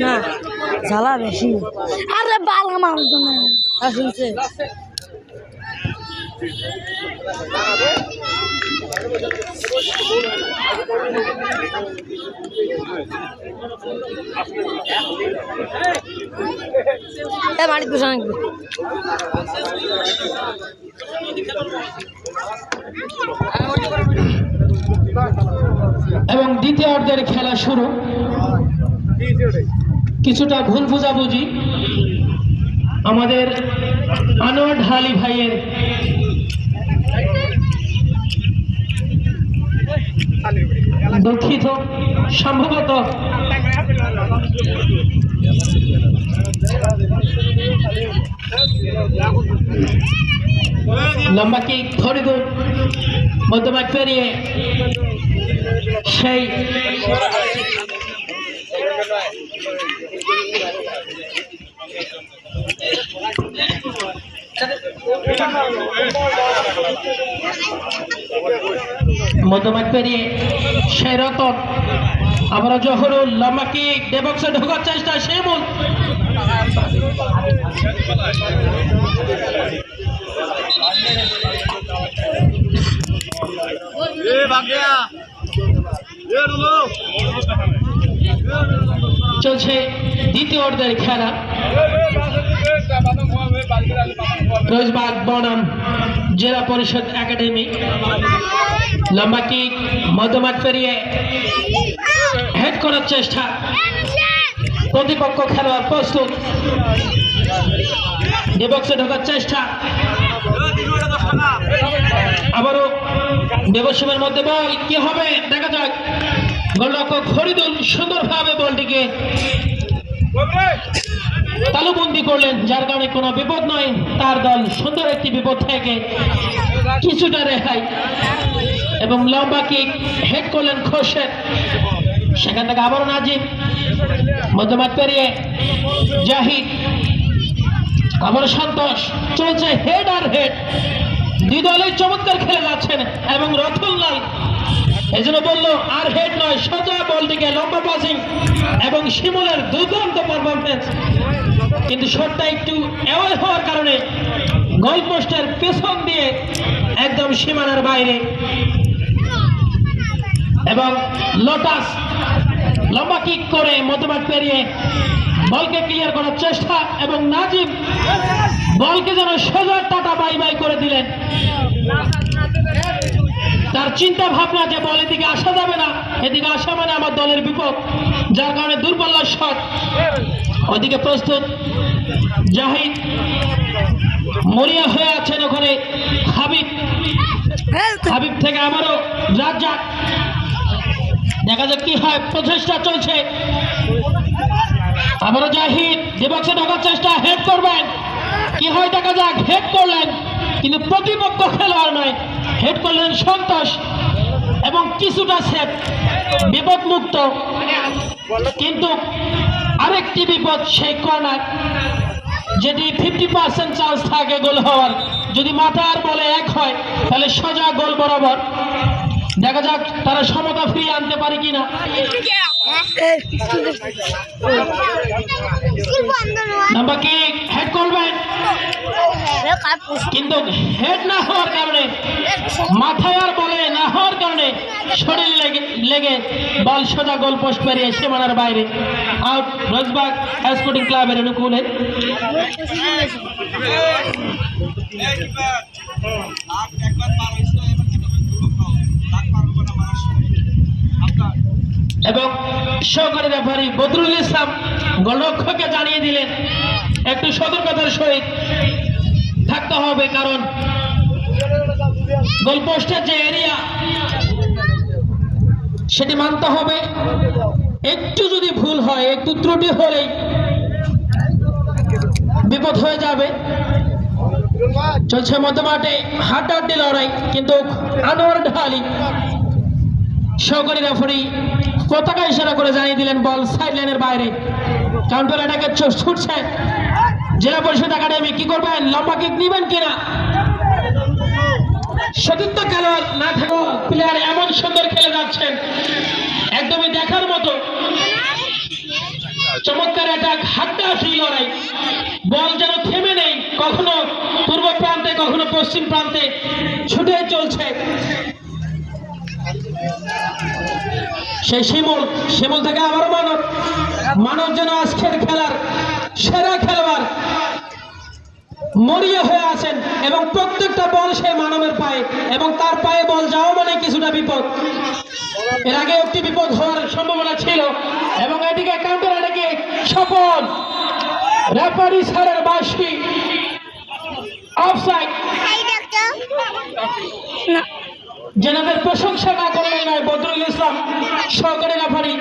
না জ্বালা বেশি আরে বালা মানুষ না শুনছে বাড়ি দূষণ এবং দ্বিতীয় অর্ধের খেলা শুরু। কিছুটা ভুল বোঝাবুঝি আমাদের আনোয়ার ঢালি ভাইয়ের দুঃখিত, সম্ভবত লম্বা কিক ফরিদুল মধ্যমাঠ পেরিয়ে সেই মধ্যমাঠ পেরিয়ে সেই রতন আমরা জহরুল লম্বা কিক ডেবক্সে ঢোকার চেষ্টা শিমুল চলছে দ্বিতীয় অর্ধের খেলা। রোজবাগ বনাম জেলা পরিষদ একাডেমি। লম্বা কিক মধ্যমাঠ পেরিয়ে হেড করার চেষ্টা, প্রতিপক্ষ খেলোয়াড় প্রস্তুত, ডেবক্সে ঢোকার চেষ্টা, আবারও দেবসীমের মধ্যে বল কি হবে দেখা যাক। গোলরক্ষক ফরিদুল সুন্দরভাবে বলটিকে তালুবন্দি করলেন, যার কারণে কোনো বিপদ নয়, তার দল সুন্দর একটি বিপদ থেকে কিছুটা রেহাই। এবং লম্বা কিক হেড করলেন খোরশেদ, সেখান থেকে আবারও নাজিম, মধ্যমাঠ পেরিয়ে জাহিদ, আবারও সন্তোষ। চলছে হেড আর হেড, দুই দলেই চমৎকার খেলে যাচ্ছেন এবং রতনলাল এই জন্য বললো আর হেড নয়, সোজা বলটিকে লম্বা পাসিং এবং শিমুলের দুর্দান্ত পারফরমেন্স, কিন্তু শটটা একটু অ্যাওয়ে হওয়ার কারণে গোল পোস্টের পেছন দিয়ে একদম সীমানার বাইরে। এবং লোটাস লম্বা কিক করে মধ্যমাঠ পেরিয়ে বলকে ক্লিয়ার করার চেষ্টা এবং নাজিম বলকে যেন সোজা টাটা বাই বাই করে দিলেন। তার চিন্তা ভাবনা যে বল এদিকে আসা যাবে না, এদিকে আসা মানে আমার দলের বিপদ, যার কারণে দূরপাল্লার শট। ওইদিকে প্রস্তুত জাহিদ, মরিয়া হয়ে আছেন ওখানে হাবিব, হাবিব থেকে আমারও রাজ্জাক, দেখা যাক কি হয়, প্রচেষ্টা চলছে। আবারও জাহিদ দেবক্সে ঢোকার চেষ্টা, হেড করবেন কি হয় দেখা যাক। হেড করলেন কিন্তু প্রতিপক্ষ খেলোয়াড় নয়, হেড করলেন সন্তোষ এবং কিছুটা সেফ, বিপদ মুক্ত। কিন্তু আরেকটি বিপদ সেই কর্নার, যেটি 50% চান্স থাকে গোল হওয়ার, যদি মাথার বলে এক হয় তাহলে সোজা গোল বরাবর। দেখা যাক তারা সমতা ফিরিয়ে আনতে পারে কিনা। নাম্বার কিক হেড করবেন কিন্তু হেড না হওয়ার কারণে, মাথায় আর বলে না হওয়ার কারণে শরীর লেগে বল সোজা গোল পোস্ট পেরিয়ে সীমানার বাইরে। আউট রোজবাগ স্পোর্টিং ক্লাবের অনুকূলে। এবং সহকারী রেফারি বদরুল ইসলাম গোলরক্ষককে জানিয়ে দিলেন একটু সতর্কতার সহিত থাকতে হবে, কারণ গোলপোস্টের যে এরিয়া সেটি মানতে হবে। একটু যদি ভুল হয়, একটু ত্রুটি হলেই বিপদ হয়ে যাবে। চলছে মধ্যমাঠে হাড্ডাহাড্ডি লড়াই, কিন্তু আনোয়ার ঢালি সহকারী রেফারি পতাকা ইশারা করে জানিয়ে দিলেন বল সাইড লাইনের বাইরে। কাউন্টার অ্যাটাকে ছুটছে জেলা পরিষদ একাডেমি, কি করবেন, লম্বা কিক নিবেন কিনা। সতীর্থ খেলোয়াড় না থাকো প্লেয়ার এমন সুন্দর খেলে যাচ্ছেন, একদমই দেখার মতো। চমৎকার অ্যাটাক, হাড্ডাহাড্ডি লড়াই, বল যেন থেমে নেই, কখনো পূর্ব প্রান্তে কখনো পশ্চিম প্রান্তে ছুটে চলছে। সেই শিমুল থেকে আবারও মানব যেন আজকের খেলার সেরা খেলোয়াড় মরিয়া হয়ে আছেন এবং প্রত্যেকটা বল সেই মানবের পায়ে, এবং তার পায়ে বল যাওয়া মানে কিছুটা বিপদ। এর আগে একটি বিপদ হওয়ার সম্ভাবনা ছিল এবং এদিকে কাউন্টার অ্যাটাকে সফল। রেফারি স্যারের বাঁশি, অফসাইড। যেনাদের প্রশংসা না করলেন নয় বদরুল ইসলাম সহকারী রেফারি,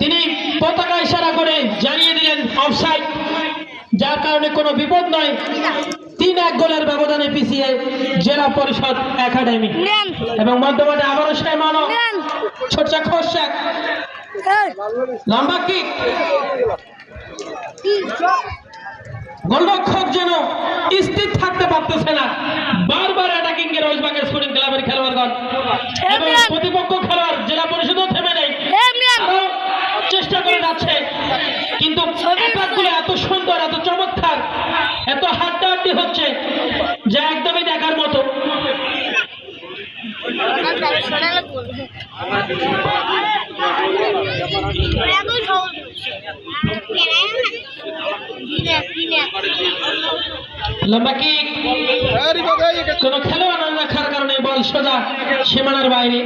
তিনি পতাকা ইশারা করে জানিয়ে দিলেন অফসাইড, যার কারণে কোনো বিপদ নয়। 3-1 গোলের ব্যবধানে পিছিয়ে জেলা পরিষদ একাডেমি এবং মধ্যমাঠে আবারও সেই মানব ছোটচা খোরশেখ, লম্বা কিক। গোলরক্ষক যেন স্থির থাকতে পারতেছে না, বারবার অ্যাটাকিং এর রোজবাগ স্পোর্টিং ক্লাবের খেলোয়াড়গণ এবং প্রতিপক্ষ খেলোয়াড় জেলা পরিষদও থেমে নেই, চেষ্টা করে যাচ্ছে, কিন্তু অ্যাটাকগুলো এত সুন্দর, এত চমৎকার, এত হাড্ডাহাড্ডি হচ্ছে যা একদমই দেখার মতো। লম্বা কিক, কোন খেলোয়াড় না রাখার কারণে বল সোজা সীমানার বাইরে।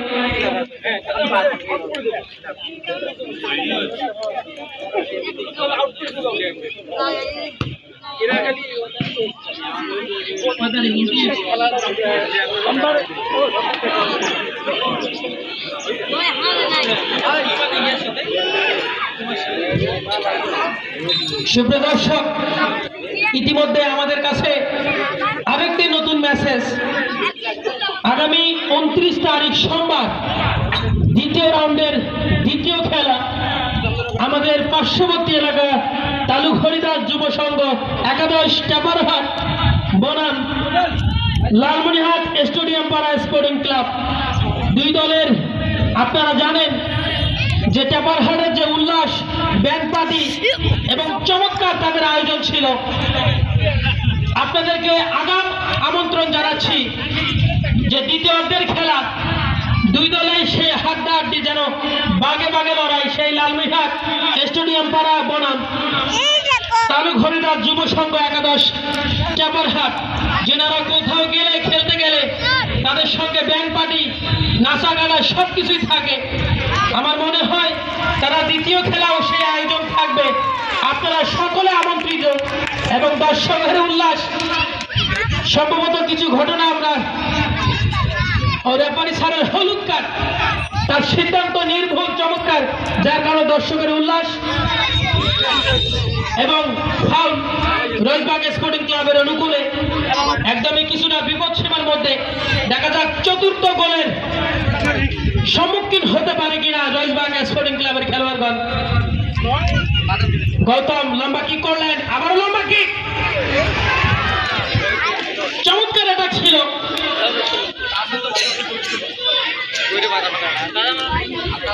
সুপ্রিয় দর্শক, ইতিমধ্যে আমাদের কাছে আরেকটি নতুন মেসেজ। আগামী 29 তারিখ সোমবার দ্বিতীয় রাউন্ডের দ্বিতীয় খেলা আমাদের পার্শ্ববর্তী এলাকা তালুক হরিদাস যুব সংঘ 11 টেপারহাট বনাম লালমনিরহাট স্টেডিয়াম পাড়া স্পোর্টিং ক্লাব। দুই দলের আপনারা জানেন যে টেপারহাটের যে উল্লাস, ব্যান্ড পার্টি এবং চমৎকার তাদের আয়োজন ছিল। আপনাদেরকে আগাম আমন্ত্রণ জানাচ্ছি যে দ্বিতীয় অর্ধের খেলা দুই দলে সেই হাড্ডাহাড্ডি যেন বাগে বাগে লড়াই, সেই লালমনিরহাট স্টেডিয়াম পাড়া বনাম তালুক হরিদাস যুব সংঘ 11 টেপারহাট। যেনারা কোথাও গেলে, খেলতে গেলে তাদের সঙ্গে ব্যান্ড পার্টি, নাচা গানা সবকিছুই থাকে। আমার মনে হয় তারা দ্বিতীয় খেলাও সেই আয়োজন থাকবে। আপনারা সকলে আমন্ত্রিত এবং দর্শকের উল্লাস। সম্ভবত কিছু ঘটনা আমরা রেফারি স্যারের হলুদ কার্ড, তার সিদ্ধান্ত নির্ভুল, চমৎকার, যার কারণে দর্শকের উল্লাস এবং ফাউল রোজবাগ স্পোর্টিং ক্লাবের অনুকূলে একদমই কিছুটা বিপদ সীমার মধ্যে। দেখা যাক চতুর্থ গোলের সম্মুখীন হতে পারে কিনা রোজবাগ স্পোর্টিং ক্লাবের খেলোয়াড়গণ। গৌতম লম্বা কিক করলেন, আবার লম্বা কিক, চমৎকার অ্যাটাক ছিল,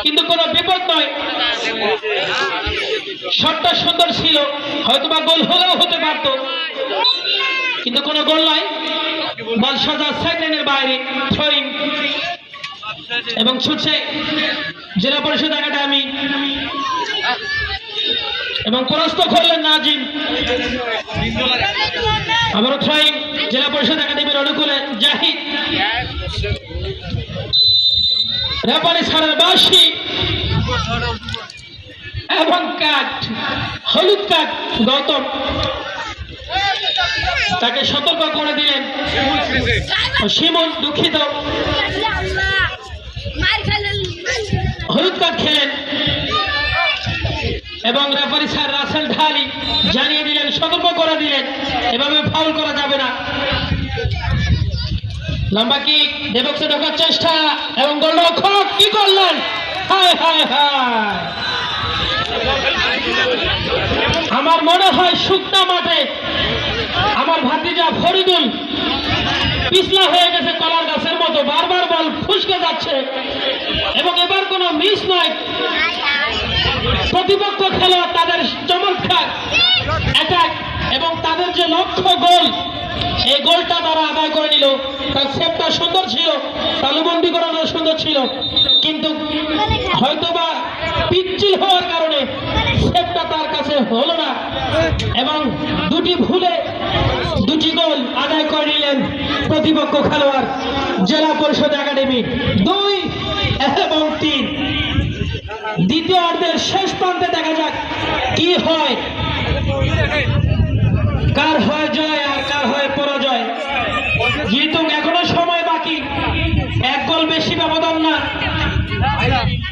কিন্তু কোনো বিপদ নয়। শটটা সুন্দর ছিল, হয়তোবা গোল হলেও হতে পারত, কিন্তু কোনো গোল নয়। বল সোজা সেকেন্ডের বাইরে, থ্রোইং এবং ছুটছে জেলা পরিষদ একাডেমি এবং পরাস্ত করলেন নাজিম। আবারও থ্রোইং জেলা পরিষদ একাডেমির অনুকূলে জাহিদ। রেফারি স্যারের বাঁশি এবং কাট, হলুদ কাট। গৌতম তাকে সতর্ক করে দিলেন। শিমুল দুঃখিত, হলুদ কার্ড খেলেন এবং রেফারি স্যার রাসেল ঢালি জানিয়ে দিলেন, সতর্ক করে দিলেন, এভাবে ফাউল করা যাবে না। লম্বা কিক, দেবক্সে ঢোকার চেষ্টা এবং গোলরক্ষক কি করলেন, হায় হায় হায়। আমার মনে হয় শুকনা মাঠে আমার ভাতিজা ফরিদুল পিছলা হয়ে গেছে কলার গাছের মতো। উস্কে যাচ্ছে এবং এবার কোনো মিস নয়। প্রতিপক্ষ খেলোয়াড় তাদের চমৎকার অ্যাটাক এবং তাদের যে লক্ষ্য গোল, এই গোলটা তারা আদায় করে নিল। তার সেভটা সুন্দর ছিল, তালুবন্দি করানো সুন্দর ছিল, কিন্তু হয়তোবা পিচ্ছিল হওয়ার কারণে সেভটা তার কাছে হলো না এবং দুটি ভুলে দুটি গোল আদায় করে নিলেন প্রতিপক্ষ খেলোয়াড় জেলা পরিষদ একাডেমি 2 এবং 3। দ্বিতীয় অর্ধের শেষ প্রান্তে দেখা যাক কি হয়, কার হয় জয় আর কার হয় পরাজয়। যেহেতু এখনো সময় বাকি, 1 গোল বেশি ব্যবধান না,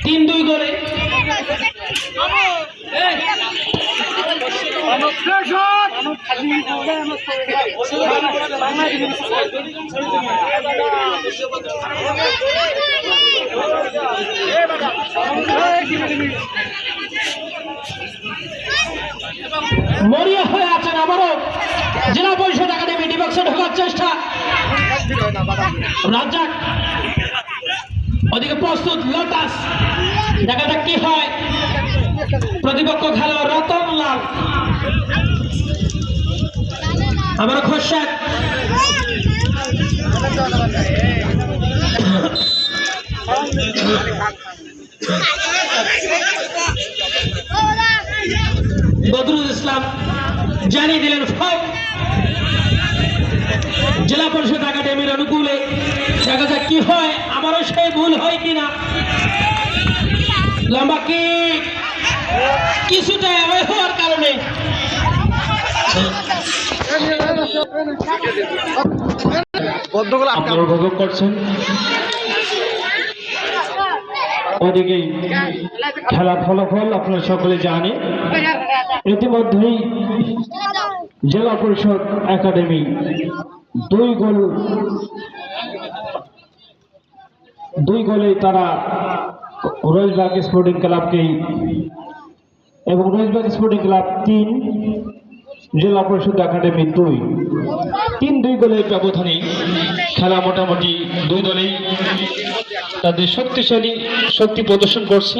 3-2 গোলে। মরিয়া হয়ে আছেন আবারও জেলা পরিষদ একাডেমি, ডিবক্সে ঢোকার চেষ্টা, রাজ্জাক ওদিকে প্রস্তুত, লোটাস, দেখা যাক কি হয়। প্রতিপক্ষ খেলোয়াড় রতন লাল, আবারও খোরশেদ, বদরুল ইসলাম জানিয়ে দিলেন ফাউল জেলা পরিষদ একাডেমির অনুকূলে। দেখা যাক কি হয়, আমারও সেই ভুল হয় কিনা। লম্বা কিক কিছুটা অ্যাওয়ে হওয়ার কারণে আপনারা উপভোগ করছেন। ওদিকে খেলা ফলাফল আপনারা সকলে জানে। ইতিমধ্যেই জেলা পরিষদ একাডেমি 2 গোলে তারা রয়েলবাগ স্পোর্টিং ক্লাবকে এবং রয়েলবাগ স্পোর্টিং ক্লাব 3, জেলা পরিষদ একাডেমি 2, 3-2 গোলের ব্যবধানে খেলা মোটামুটি 2 দলেই তাদের শক্তি প্রদর্শন করছে।